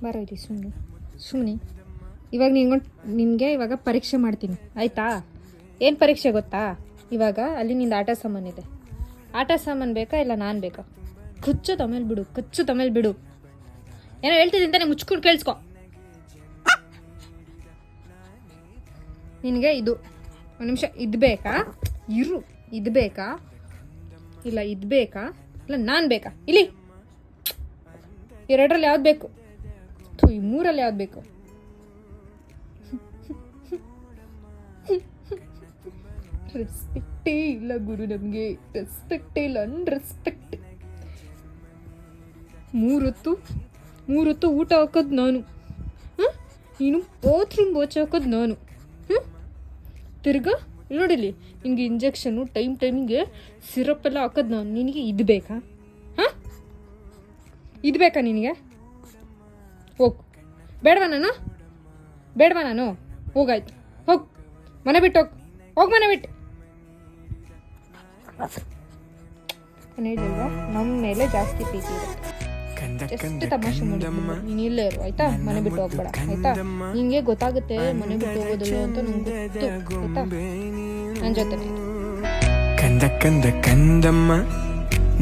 ಬಾರೋ ಇಲ್ಲಿ ಸುಮ್ಮನೆ ಇವಾಗ ನಿನಗೆ ಇವಾಗ ಪರೀಕ್ಷೆ ಮಾಡ್ತೀನಿ ಆಯಿತಾ? ಏನು ಪರೀಕ್ಷೆ ಗೊತ್ತಾ? ಇವಾಗ ಅಲ್ಲಿ ನಿಂದು ಆಟ ಸಾಮಾನಿದೆ. ಆಟ ಸಾಮಾನು ಬೇಕಾ ಇಲ್ಲ ನಾನು ಬೇಕಾ? ಕಚ್ಚು ತಮೇಲೆ ಬಿಡು. ಏನೋ ಹೇಳ್ತಿದ್ದೀನಿ ತಾನೆ, ಮುಚ್ಕೊಂಡು ಕೇಳಿಸ್ಕೊ. ನಿನಗೆ ಇದು ಒಂದು ನಿಮಿಷ ಇದು ಬೇಕಾ? ಇದು ಬೇಕಾ ಇಲ್ಲ ಇದು ಬೇಕಾ ಇಲ್ಲ ನಾನು ಬೇಕಾ? ಇಲ್ಲಿ ಎರಡರಲ್ಲಿ ಯಾವ್ದು ಬೇಕು? ಈ ಮೂರಲ್ಲಿ ಯಾವ್ದು ಬೇಕು? ರೆಸ್ಪೆಕ್ಟೇ ಇಲ್ಲ ಗುರು, ನಮಗೆ ರೆಸ್ಪೆಕ್ಟೇ ಇಲ್ಲ, ಅನ್ರೆಸ್ಪೆಕ್ಟ್. ಮೂರೊತ್ತು ಊಟ ಹಾಕೋದು ನಾನು, ನೀನು ಬಾತ್ರೂಮ್ ಹಾಕೋದು ನಾನು. ತಿರ್ಗಾ ನೋಡಿಲಿ, ನಿನಗೆ ಇಂಜೆಕ್ಷನು ಟೈಮಿಗೆ ಸಿರಪ್ ಎಲ್ಲ ಹಾಕೋದು ನಾನು. ನಿನಗೆ ಇದು ಬೇಕಾ? ಇದು ಬೇಕಾ ನಿನಗೆ? ಹೋಗು. ಬೇಡವಾ ನಾನು? ಹೋಗಾಯ್ತು, ಹೋಗು, ಮನೆ ಬಿಟ್ಟು ಹೋಗು ಮನೆ ಬಿಟ್ಟು. ಹೇಳಿಲ್ವಾ, ನಮ್ಮ ಮೇಲೆ ಜಾಸ್ತಿ ಪ್ರೀತಿ ಇರುತ್ತೆ. ಎಷ್ಟು ತಮಾಷೆ ಮಾಡಿದ್ವಿ. ನೀನು ಇಲ್ಲೇ ಇರು ಆಯ್ತಾ? ಮನೆ ಬಿಟ್ಟು ಹೋಗ್ಬೇಡ ಆಯ್ತಾ? ನಿಂಗೆ ಗೊತ್ತಾಗುತ್ತೆ ಮನೆ ಬಿಟ್ಟು ಹೋಗೋದಿಲ್ಲ ಅಂತ ನಂಗೆ ಗೊತ್ತು ಆಯ್ತಾ? ನನ್ನ ಜೊತೆ ಕಂದಮ್ಮ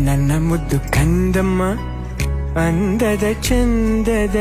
ನನ್ನ ಮುದ್ದು ಕಂದಮ್ಮ, ಅಂದದ ಚಂದದ